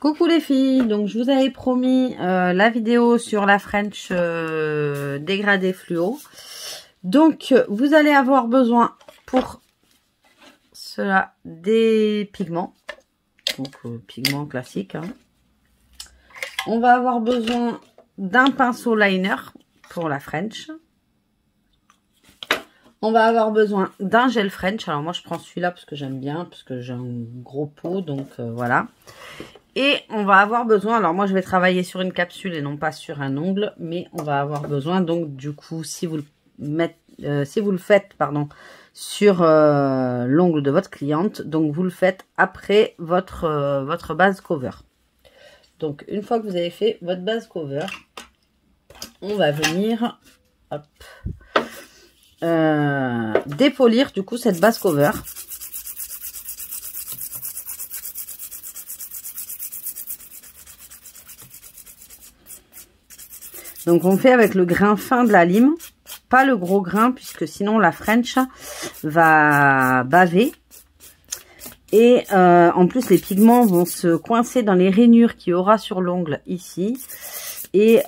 Coucou les filles, donc je vous avais promis la vidéo sur la French dégradé fluo. Donc vous allez avoir besoin pour cela des pigments, donc pigments classiques. Hein. On va avoir besoin d'un pinceau liner pour la French. On va avoir besoin d'un gel French. Alors moi je prends celui-là parce que j'aime bien, parce que j'ai un gros pot, donc voilà. Et on va avoir besoin, alors moi je vais travailler sur une capsule et non pas sur un ongle, mais on va avoir besoin donc du coup si vous le faites pardon sur l'ongle de votre cliente, donc vous le faites après votre base cover. Donc une fois que vous avez fait votre base cover, on va venir hop, dépolir du coup cette base cover. Donc on fait avec le grain fin de la lime, pas le gros grain puisque sinon la French va baver. Et en plus les pigments vont se coincer dans les rainures qu'il y aura sur l'ongle ici. Et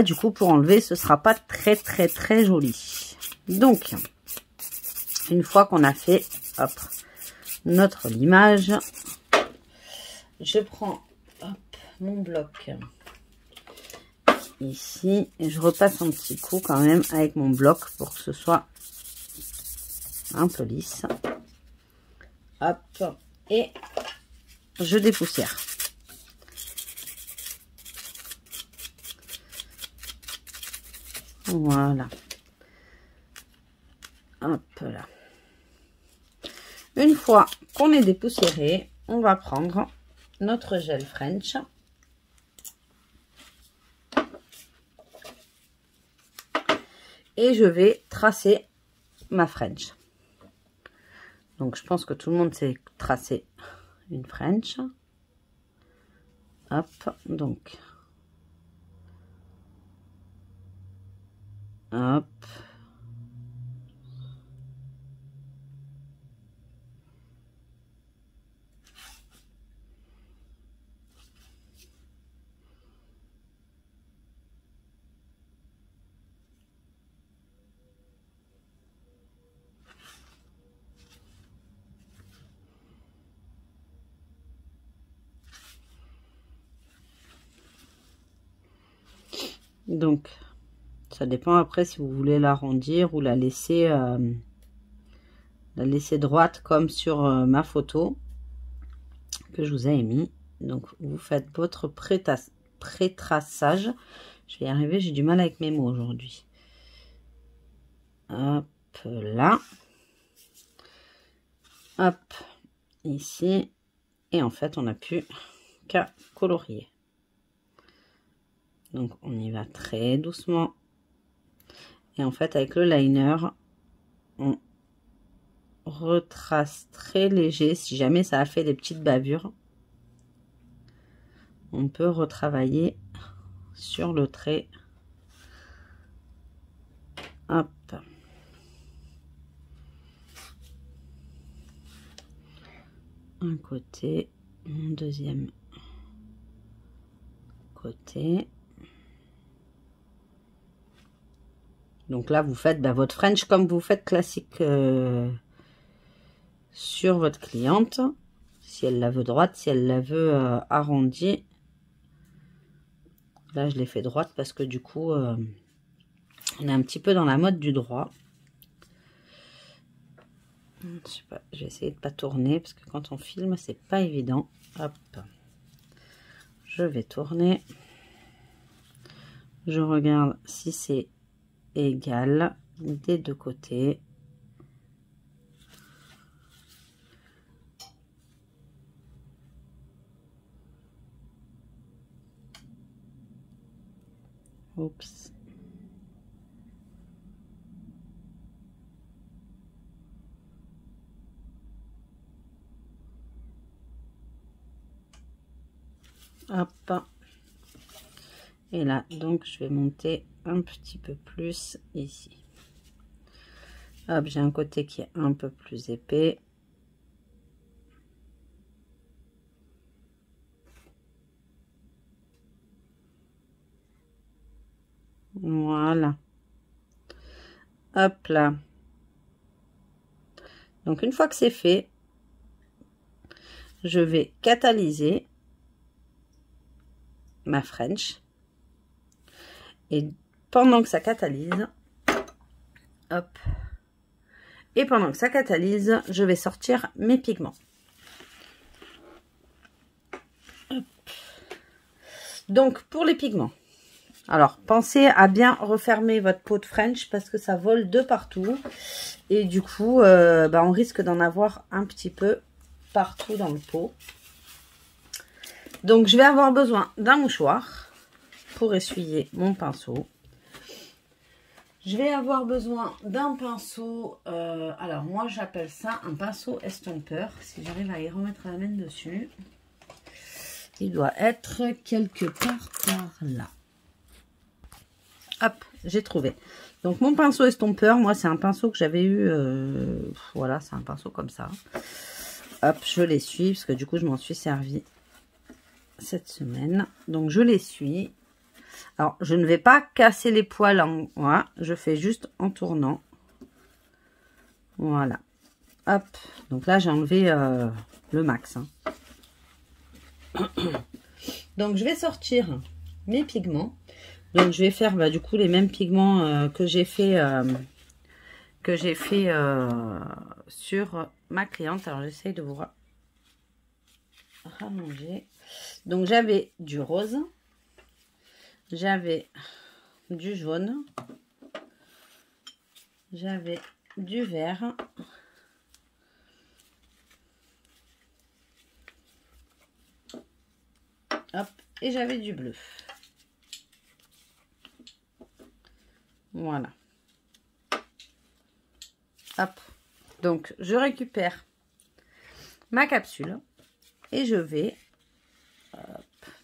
du coup pour enlever ce sera pas très joli. Donc une fois qu'on a fait hop, notre limage, je prends hop, mon bloc. Ici, et je repasse un petit coup quand même avec mon bloc pour que ce soit un peu lisse. Hop, et je dépoussière. Voilà. Hop là. Une fois qu'on est dépoussiéré, on va prendre notre gel French. Et je vais tracer ma French. Donc, je pense que tout le monde sait tracer une French. Hop, donc. Hop. Donc, ça dépend après si vous voulez l'arrondir ou la laisser droite comme sur ma photo que je vous ai mis. Donc, vous faites votre pré-traçage. Je vais y arriver, j'ai du mal avec mes mots aujourd'hui. Hop là. Hop, ici. Et en fait, on n'a plus qu'à colorier. Donc, on y va très doucement. Et en fait, avec le liner, on retrace très léger. Si jamais ça a fait des petites bavures, on peut retravailler sur le trait. Hop. Un côté, mon deuxième côté. Donc là, vous faites votre French comme vous faites classique sur votre cliente. Si elle la veut droite, si elle la veut arrondie. Là, je l'ai fait droite parce que du coup, on est un petit peu dans la mode du droit. Je sais pas, je vais essayer de pas tourner parce que quand on filme, c'est pas évident. Hop, je vais tourner. Je regarde si c'est égal des deux côtés. Oups. Hop. Et là, donc, je vais monter un petit peu plus ici. Hop, j'ai un côté qui est un peu plus épais. Voilà. Hop là. Donc, une fois que c'est fait, je vais catalyser ma French. Et pendant que ça catalyse, hop. Et pendant que ça catalyse, je vais sortir mes pigments. Hop. Donc, pour les pigments. Alors, pensez à bien refermer votre pot de French parce que ça vole de partout. Et du coup, on risque d'en avoir un petit peu partout dans le pot. Donc, je vais avoir besoin d'un mouchoir pour essuyer mon pinceau. Je vais avoir besoin d'un pinceau. Alors, moi, j'appelle ça un pinceau estompeur. Si j'arrive à y remettre la main dessus. Il doit être quelque part par là. Hop, j'ai trouvé. Donc, mon pinceau estompeur, moi, c'est un pinceau que j'avais eu. Voilà, c'est un pinceau comme ça. Hop, je l'essuie parce que du coup, je m'en suis servi cette semaine. Donc, je l'essuie. Alors, je ne vais pas casser les poils en... Voilà, je fais juste en tournant. Voilà. Hop. Donc là, j'ai enlevé le max. Hein. Donc, je vais sortir mes pigments. Donc, je vais faire du coup les mêmes pigments que j'ai fait sur ma cliente. Alors, j'essaye de vous rallonger. Donc, j'avais du rose. J'avais du jaune. J'avais du vert. Hop. Et j'avais du bleu. Voilà. Hop. Donc, je récupère ma capsule et je vais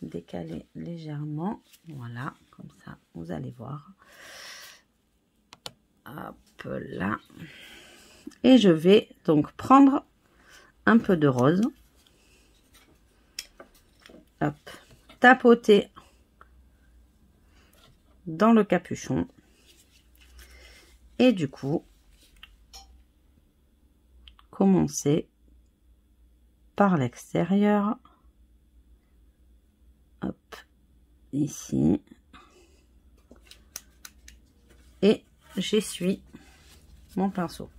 décaler légèrement. Voilà, comme ça, vous allez voir. Hop là. Et je vais donc prendre un peu de rose. Hop. Tapoter dans le capuchon. Et du coup, commencer par l'extérieur. Hop, ici. Et j'essuie mon pinceau.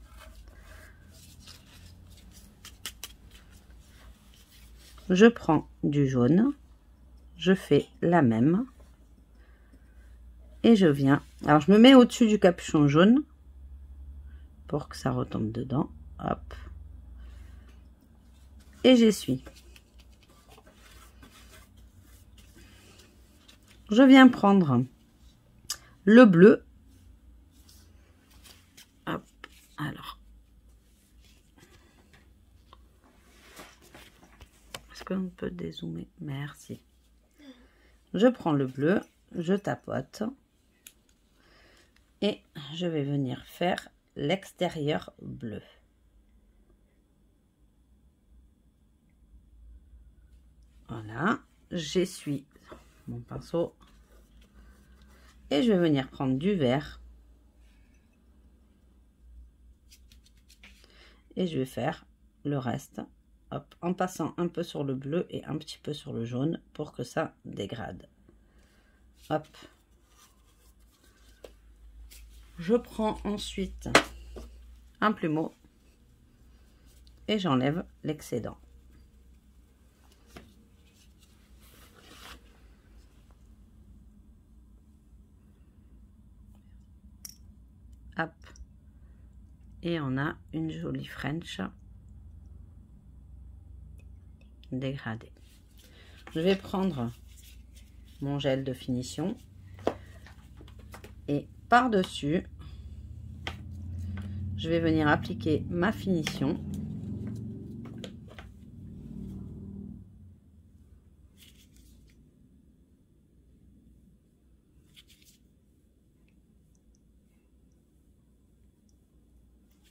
Je prends du jaune. Je fais la même. Et je viens. Alors, je me mets au-dessus du capuchon jaune pour que ça retombe dedans. Hop. Et j'essuie. Je viens prendre le bleu. Hop. Alors. Est-ce qu'on peut dézoomer? Merci. Je prends le bleu. Je tapote. Et je vais venir faire l'extérieur bleu. Voilà. J'essuie mon pinceau. Et je vais venir prendre du vert. Et je vais faire le reste. Hop, en passant un peu sur le bleu et un petit peu sur le jaune pour que ça dégrade. Hop. Je prends ensuite un plumeau et j'enlève l'excédent. Hop. Et on a une jolie French dégradée. Je vais prendre mon gel de finition et par-dessus, je vais venir appliquer ma finition.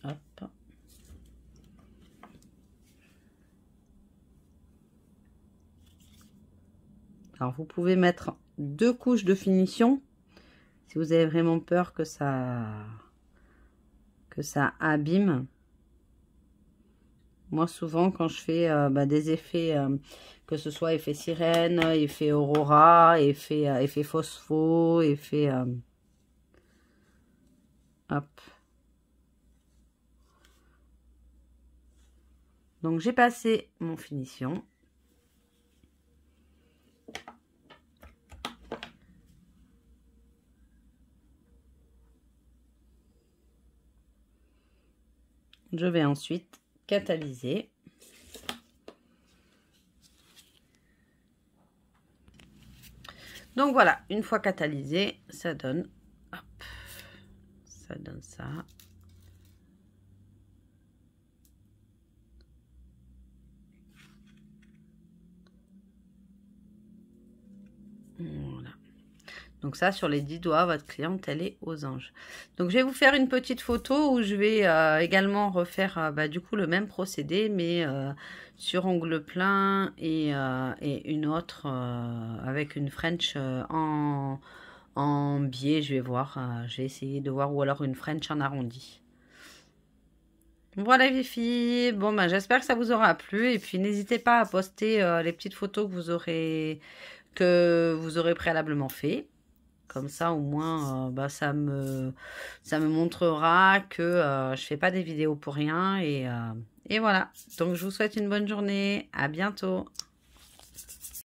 Hop. Alors, vous pouvez mettre 2 couches de finition Si vous avez vraiment peur que ça abîme. Moi, souvent, quand je fais des effets, que ce soit effet sirène, effet aurora, effet phospho, effet... hop. Donc, j'ai passé mon finition. Je vais ensuite catalyser. Donc voilà, une fois catalysé, ça donne, hop, ça donne ça. Voilà. Donc ça, sur les 10 doigts, votre cliente, elle est aux anges. Donc je vais vous faire une petite photo où je vais également refaire du coup le même procédé, mais sur ongle plein et une autre avec une French en biais. Je vais voir, je vais essayer de voir, ou alors une French en arrondi. Voilà les filles, bon j'espère que ça vous aura plu, et puis n'hésitez pas à poster les petites photos que vous aurez préalablement fait. Comme ça, au moins, ça me montrera que je fais pas des vidéos pour rien. Et voilà. Donc, je vous souhaite une bonne journée. À bientôt.